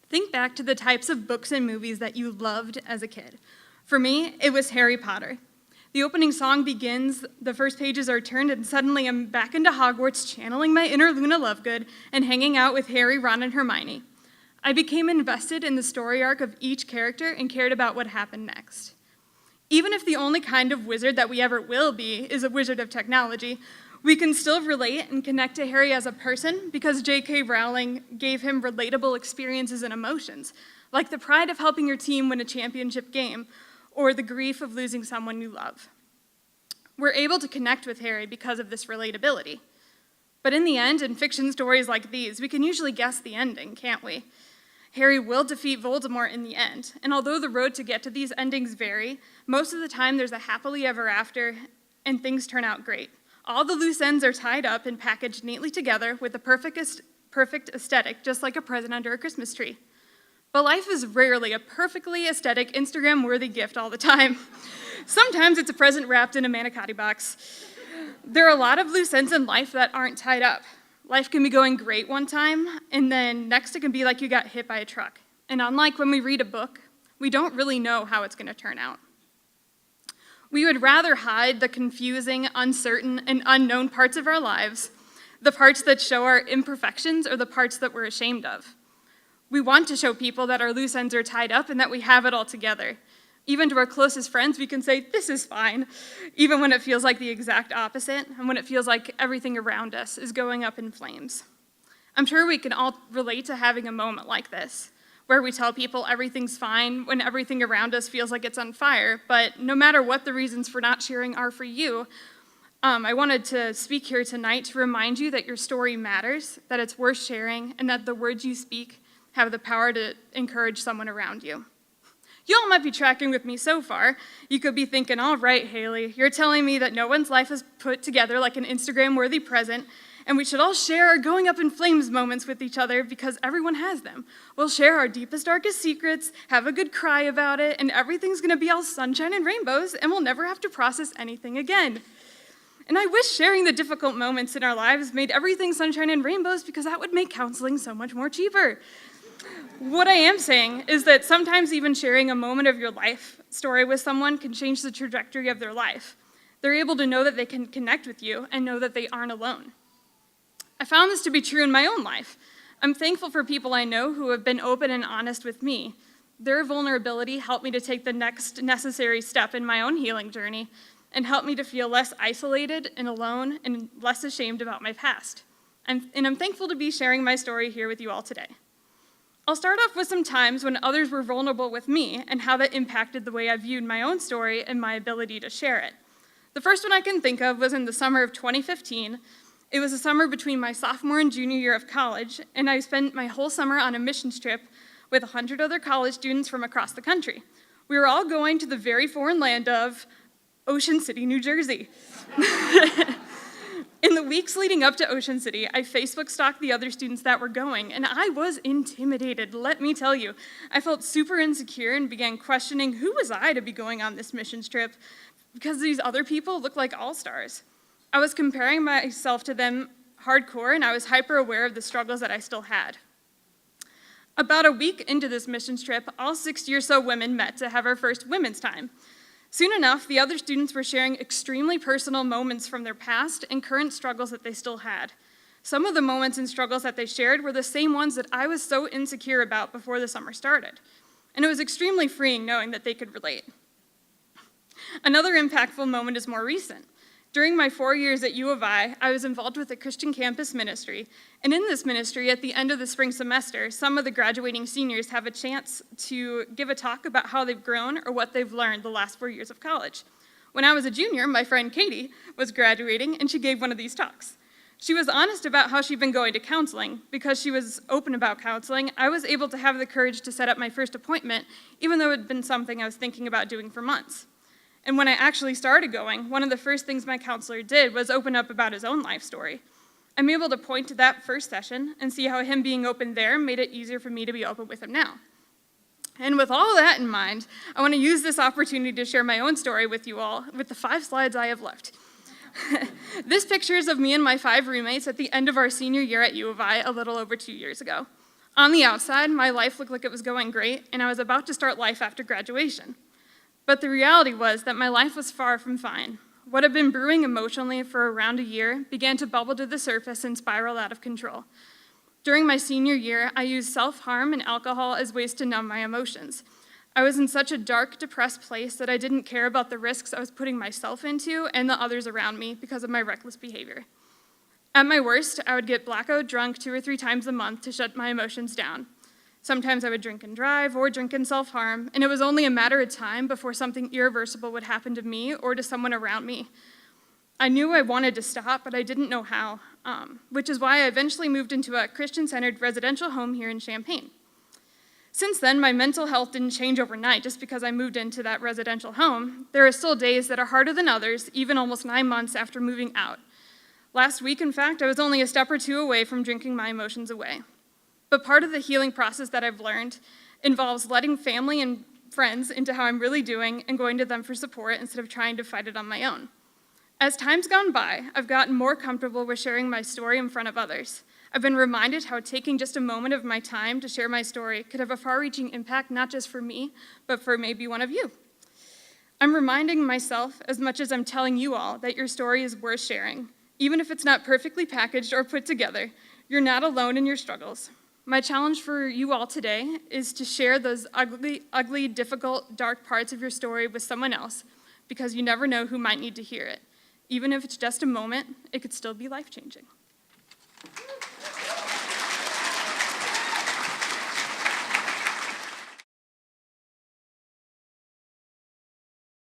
Think back to the types of books and movies that you loved as a kid. For me, it was Harry Potter. The opening song begins, the first pages are turned, and suddenly I'm back into Hogwarts channeling my inner Luna Lovegood and hanging out with Harry, Ron, and Hermione. I became invested in the story arc of each character and cared about what happened next. Even if the only kind of wizard that we ever will be is a wizard of technology, we can still relate and connect to Harry as a person because J.K. Rowling gave him relatable experiences and emotions, like the pride of helping your team win a championship game, or the grief of losing someone you love. We're able to connect with Harry because of this relatability. But in the end, in fiction stories like these, we can usually guess the ending, can't we? Harry will defeat Voldemort in the end, and although the road to get to these endings vary, most of the time there's a happily ever after, and things turn out great. All the loose ends are tied up and packaged neatly together with the perfect aesthetic, just like a present under a Christmas tree. But life is rarely a perfectly aesthetic, Instagram-worthy gift all the time. Sometimes it's a present wrapped in a manicotti box. There are a lot of loose ends in life that aren't tied up. Life can be going great one time, and then next it can be like you got hit by a truck. And unlike when we read a book, we don't really know how it's going to turn out. We would rather hide the confusing, uncertain, and unknown parts of our lives, the parts that show our imperfections or the parts that we're ashamed of. We want to show people that our loose ends are tied up and that we have it all together. Even to our closest friends, we can say, this is fine, even when it feels like the exact opposite and when it feels like everything around us is going up in flames. I'm sure we can all relate to having a moment like this, where we tell people everything's fine when everything around us feels like it's on fire, but no matter what the reasons for not sharing are for you, I wanted to speak here tonight to remind you that your story matters, that it's worth sharing, and that the words you speak have the power to encourage someone around you. You all might be tracking with me so far. You could be thinking, all right, Hailey, you're telling me that no one's life is put together like an Instagram-worthy present, and we should all share our going up in flames moments with each other because everyone has them. We'll share our deepest, darkest secrets, have a good cry about it, and everything's gonna be all sunshine and rainbows, and we'll never have to process anything again. And I wish sharing the difficult moments in our lives made everything sunshine and rainbows because that would make counseling so much more cheaper. What I am saying is that sometimes even sharing a moment of your life story with someone can change the trajectory of their life. They're able to know that they can connect with you and know that they aren't alone. I found this to be true in my own life. I'm thankful for people I know who have been open and honest with me. Their vulnerability helped me to take the next necessary step in my own healing journey and helped me to feel less isolated and alone and less ashamed about my past. And I'm thankful to be sharing my story here with you all today. I'll start off with some times when others were vulnerable with me and how that impacted the way I viewed my own story and my ability to share it. The first one I can think of was in the summer of 2015. It was a summer between my sophomore and junior year of college, and I spent my whole summer on a missions trip with 100 other college students from across the country. We were all going to the very foreign land of Ocean City, New Jersey. In the weeks leading up to Ocean City, I Facebook stalked the other students that were going, and I was intimidated, let me tell you. I felt super insecure and began questioning who was I to be going on this missions trip because these other people looked like all-stars. I was comparing myself to them hardcore, and I was hyper aware of the struggles that I still had. About a week into this missions trip, all 60 or so women met to have our first women's time. Soon enough, the other students were sharing extremely personal moments from their past and current struggles that they still had. Some of the moments and struggles that they shared were the same ones that I was so insecure about before the summer started. And it was extremely freeing knowing that they could relate. Another impactful moment is more recent. During my 4 years at U of I was involved with a Christian campus ministry, and in this ministry, at the end of the spring semester, some of the graduating seniors have a chance to give a talk about how they've grown or what they've learned the last 4 years of college. When I was a junior, my friend Katie was graduating, and she gave one of these talks. She was honest about how she'd been going to counseling. Because she was open about counseling, I was able to have the courage to set up my first appointment, even though it had been something I was thinking about doing for months. And when I actually started going, one of the first things my counselor did was open up about his own life story. I'm able to point to that first session and see how him being open there made it easier for me to be open with him now. And with all that in mind, I want to use this opportunity to share my own story with you all with the 5 slides I have left. This picture is of me and my 5 roommates at the end of our senior year at U of I a little over 2 years ago. On the outside, my life looked like it was going great, and I was about to start life after graduation. But the reality was that my life was far from fine. What had been brewing emotionally for around a year began to bubble to the surface and spiral out of control. During my senior year, I used self-harm and alcohol as ways to numb my emotions. I was in such a dark, depressed place that I didn't care about the risks I was putting myself into and the others around me because of my reckless behavior. At my worst, I would get blackout drunk 2 or 3 times a month to shut my emotions down. Sometimes I would drink and drive or drink and self-harm, and it was only a matter of time before something irreversible would happen to me or to someone around me. I knew I wanted to stop, but I didn't know how, which is why I eventually moved into a Christian-centered residential home here in Champaign. Since then, my mental health didn't change overnight just because I moved into that residential home. There are still days that are harder than others, even almost 9 months after moving out. Last week, in fact, I was only a step or 2 away from drinking my emotions away. But part of the healing process that I've learned involves letting family and friends into how I'm really doing and going to them for support instead of trying to fight it on my own. As time's gone by, I've gotten more comfortable with sharing my story in front of others. I've been reminded how taking just a moment of my time to share my story could have a far-reaching impact not just for me, but for maybe one of you. I'm reminding myself, as much as I'm telling you all, that your story is worth sharing. Even if it's not perfectly packaged or put together, you're not alone in your struggles. My challenge for you all today is to share those ugly, difficult, dark parts of your story with someone else, because you never know who might need to hear it. Even if it's just a moment, it could still be life-changing.